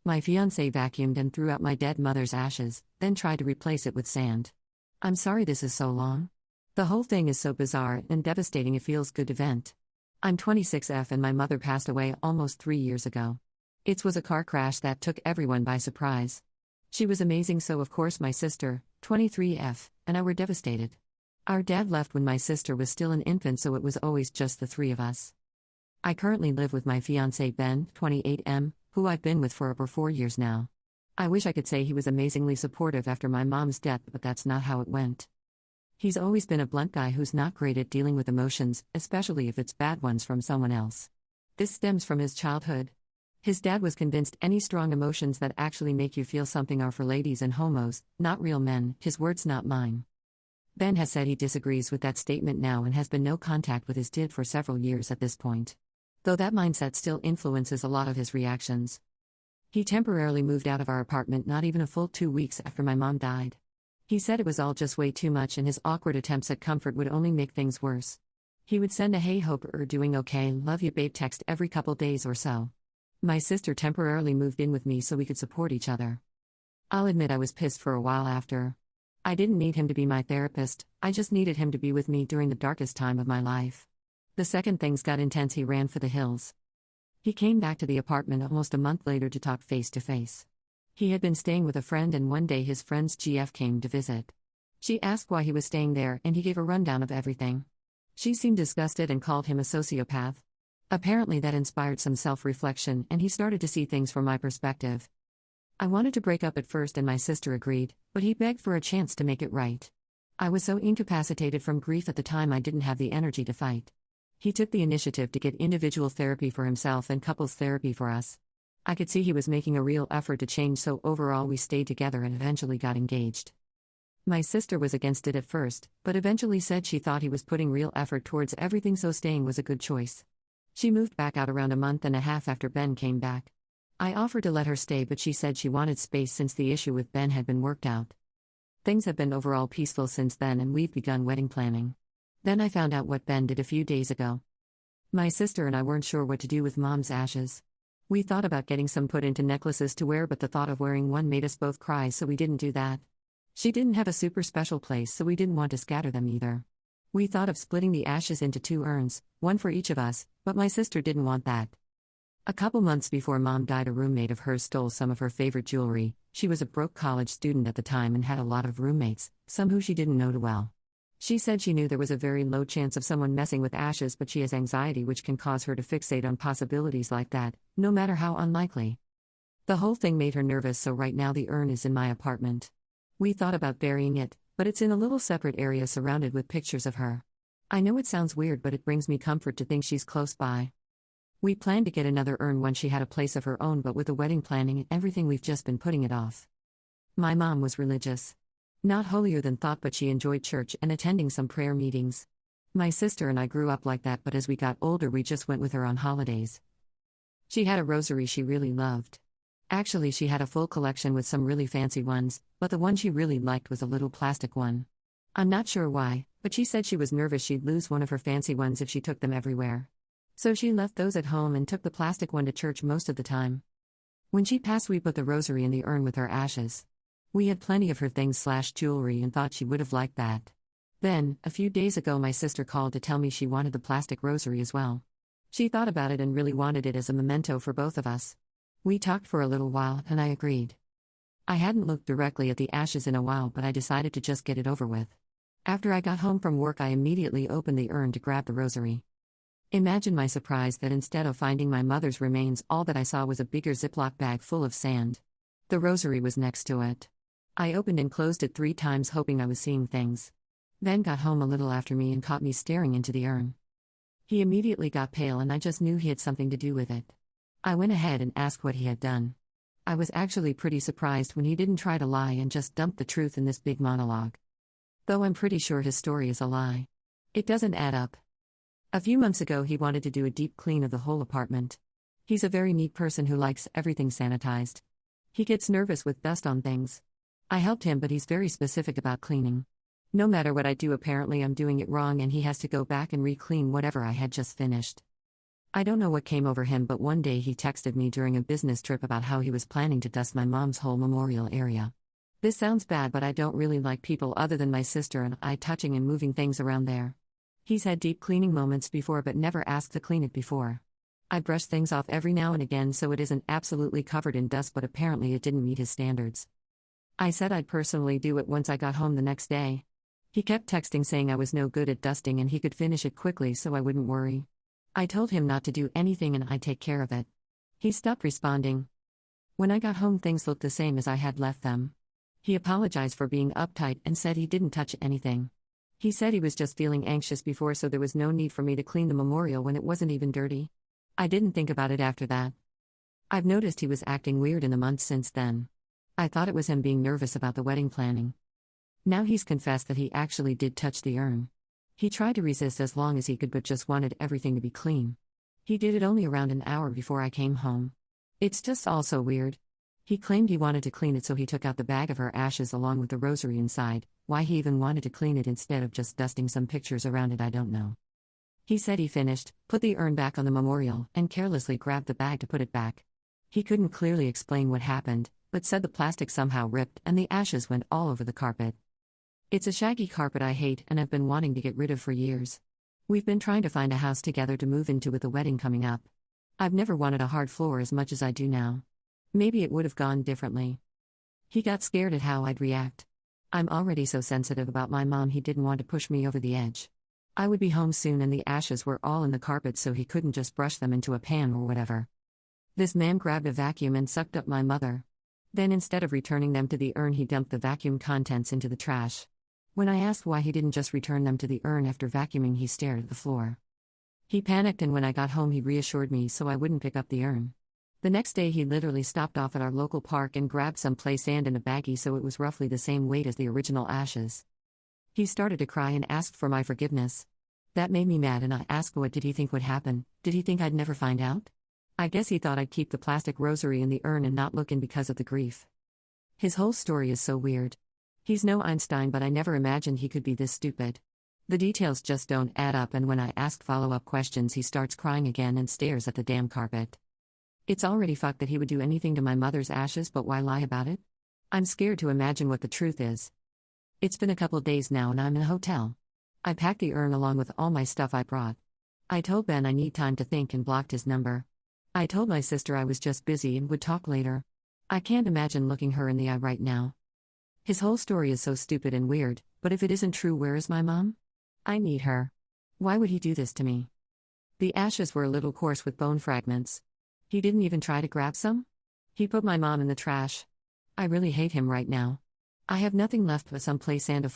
My fiancé vacuumed and threw out my dead mother's ashes, then tried to replace it with sand. I'm sorry this is so long. The whole thing is so bizarre and devastating it feels good to vent. I'm 26F and my mother passed away almost 3 years ago. It was a car crash that took everyone by surprise. She was amazing, so of course my sister, 23F, and I were devastated. Our dad left when my sister was still an infant, so it was always just the three of us. I currently live with my fiancé Ben, 28M, who I've been with for over 4 years now. I wish I could say he was amazingly supportive after my mom's death, but that's not how it went. He's always been a blunt guy who's not great at dealing with emotions, especially if it's bad ones from someone else. This stems from his childhood. His dad was convinced any strong emotions that actually make you feel something are for ladies and homos, not real men, his words not mine. Ben has said he disagrees with that statement now and has been no contact with his dad for several years at this point. Though that mindset still influences a lot of his reactions. He temporarily moved out of our apartment not even a full 2 weeks after my mom died. He said it was all just way too much and his awkward attempts at comfort would only make things worse. He would send a "Hey, hope you're doing okay, love you babe" text every couple days or so. My sister temporarily moved in with me so we could support each other. I'll admit I was pissed for a while after. I didn't need him to be my therapist, I just needed him to be with me during the darkest time of my life. The second things got intense, he ran for the hills. He came back to the apartment almost a month later to talk face to face. He had been staying with a friend and one day his friend's GF came to visit. She asked why he was staying there and he gave a rundown of everything. She seemed disgusted and called him a sociopath. Apparently that inspired some self-reflection and he started to see things from my perspective. I wanted to break up at first and my sister agreed, but he begged for a chance to make it right. I was so incapacitated from grief at the time I didn't have the energy to fight. He took the initiative to get individual therapy for himself and couples therapy for us. I could see he was making a real effort to change, so overall we stayed together and eventually got engaged. My sister was against it at first, but eventually said she thought he was putting real effort towards everything, so staying was a good choice. She moved back out around a month and a half after Ben came back. I offered to let her stay, but she said she wanted space since the issue with Ben had been worked out. Things have been overall peaceful since then and we've begun wedding planning. Then I found out what Ben did a few days ago. My sister and I weren't sure what to do with Mom's ashes. We thought about getting some put into necklaces to wear, but the thought of wearing one made us both cry, so we didn't do that. She didn't have a super special place, so we didn't want to scatter them either. We thought of splitting the ashes into 2 urns, one for each of us, but my sister didn't want that. A couple months before Mom died, a roommate of hers stole some of her favorite jewelry. She was a broke college student at the time and had a lot of roommates, some who she didn't know too well. She said she knew there was a very low chance of someone messing with ashes, but she has anxiety which can cause her to fixate on possibilities like that, no matter how unlikely. The whole thing made her nervous, so right now the urn is in my apartment. We thought about burying it, but it's in a little separate area surrounded with pictures of her. I know it sounds weird, but it brings me comfort to think she's close by. We planned to get another urn when she had a place of her own, but with the wedding planning and everything we've just been putting it off. My mom was religious. Not holier than thought, but she enjoyed church and attending some prayer meetings. My sister and I grew up like that, but as we got older we just went with her on holidays. She had a rosary she really loved. Actually, she had a full collection with some really fancy ones, but the one she really liked was a little plastic one. I'm not sure why, but she said she was nervous she'd lose one of her fancy ones if she took them everywhere. So she left those at home and took the plastic one to church most of the time. When she passed, we put the rosary in the urn with her ashes. We had plenty of her things/jewelry and thought she would have liked that. Then, a few days ago, my sister called to tell me she wanted the plastic rosary as well. She thought about it and really wanted it as a memento for both of us. We talked for a little while and I agreed. I hadn't looked directly at the ashes in a while, but I decided to just get it over with. After I got home from work, I immediately opened the urn to grab the rosary. Imagine my surprise that instead of finding my mother's remains, all that I saw was a bigger Ziploc bag full of sand. The rosary was next to it. I opened and closed it 3 times, hoping I was seeing things. Ben got home a little after me and caught me staring into the urn. He immediately got pale and I just knew he had something to do with it. I went ahead and asked what he had done. I was actually pretty surprised when he didn't try to lie and just dumped the truth in this big monologue. Though I'm pretty sure his story is a lie. It doesn't add up. A few months ago he wanted to do a deep clean of the whole apartment. He's a very neat person who likes everything sanitized. He gets nervous with dust on things. I helped him, but he's very specific about cleaning. No matter what I do, apparently I'm doing it wrong and he has to go back and re-clean whatever I had just finished. I don't know what came over him, but one day he texted me during a business trip about how he was planning to dust my mom's whole memorial area. This sounds bad, but I don't really like people other than my sister and I touching and moving things around there. He's had deep cleaning moments before but never asked to clean it before. I brush things off every now and again so it isn't absolutely covered in dust, but apparently it didn't meet his standards. I said I'd personally do it once I got home the next day. He kept texting saying I was no good at dusting and he could finish it quickly so I wouldn't worry. I told him not to do anything and I'd take care of it. He stopped responding. When I got home, things looked the same as I had left them. He apologized for being uptight and said he didn't touch anything. He said he was just feeling anxious before, so there was no need for me to clean the memorial when it wasn't even dirty. I didn't think about it after that. I've noticed he was acting weird in the months since then. I thought it was him being nervous about the wedding planning. Now he's confessed that he actually did touch the urn. He tried to resist as long as he could but just wanted everything to be clean. He did it only around an hour before I came home. It's just all so weird. He claimed he wanted to clean it, so he took out the bag of her ashes along with the rosary inside. Why he even wanted to clean it instead of just dusting some pictures around it, I don't know. He said he finished, put the urn back on the memorial, and carelessly grabbed the bag to put it back. He couldn't clearly explain what happened, but said the plastic somehow ripped and the ashes went all over the carpet. It's a shaggy carpet I hate and have been wanting to get rid of for years. We've been trying to find a house together to move into with the wedding coming up. I've never wanted a hard floor as much as I do now. Maybe it would have gone differently. He got scared at how I'd react. I'm already so sensitive about my mom, he didn't want to push me over the edge. I would be home soon and the ashes were all in the carpet, so he couldn't just brush them into a pan or whatever. This man grabbed a vacuum and sucked up my mother. Then instead of returning them to the urn, he dumped the vacuum contents into the trash. When I asked why he didn't just return them to the urn after vacuuming, he stared at the floor. He panicked, and when I got home he reassured me so I wouldn't pick up the urn. The next day he literally stopped off at our local park and grabbed some play sand in a baggie so it was roughly the same weight as the original ashes. He started to cry and asked for my forgiveness. That made me mad, and I asked what did he think would happen. Did he think I'd never find out? I guess he thought I'd keep the plastic rosary in the urn and not look in because of the grief. His whole story is so weird. He's no Einstein, but I never imagined he could be this stupid. The details just don't add up, and when I ask follow-up questions he starts crying again and stares at the damn carpet. It's already fucked that he would do anything to my mother's ashes, but why lie about it? I'm scared to imagine what the truth is. It's been a couple days now and I'm in a hotel. I packed the urn along with all my stuff I brought. I told Ben I need time to think and blocked his number. I told my sister I was just busy and would talk later. I can't imagine looking her in the eye right now. His whole story is so stupid and weird, but if it isn't true, where is my mom? I need her. Why would he do this to me? The ashes were a little coarse with bone fragments. He didn't even try to grab some? He put my mom in the trash. I really hate him right now. I have nothing left but some play sand of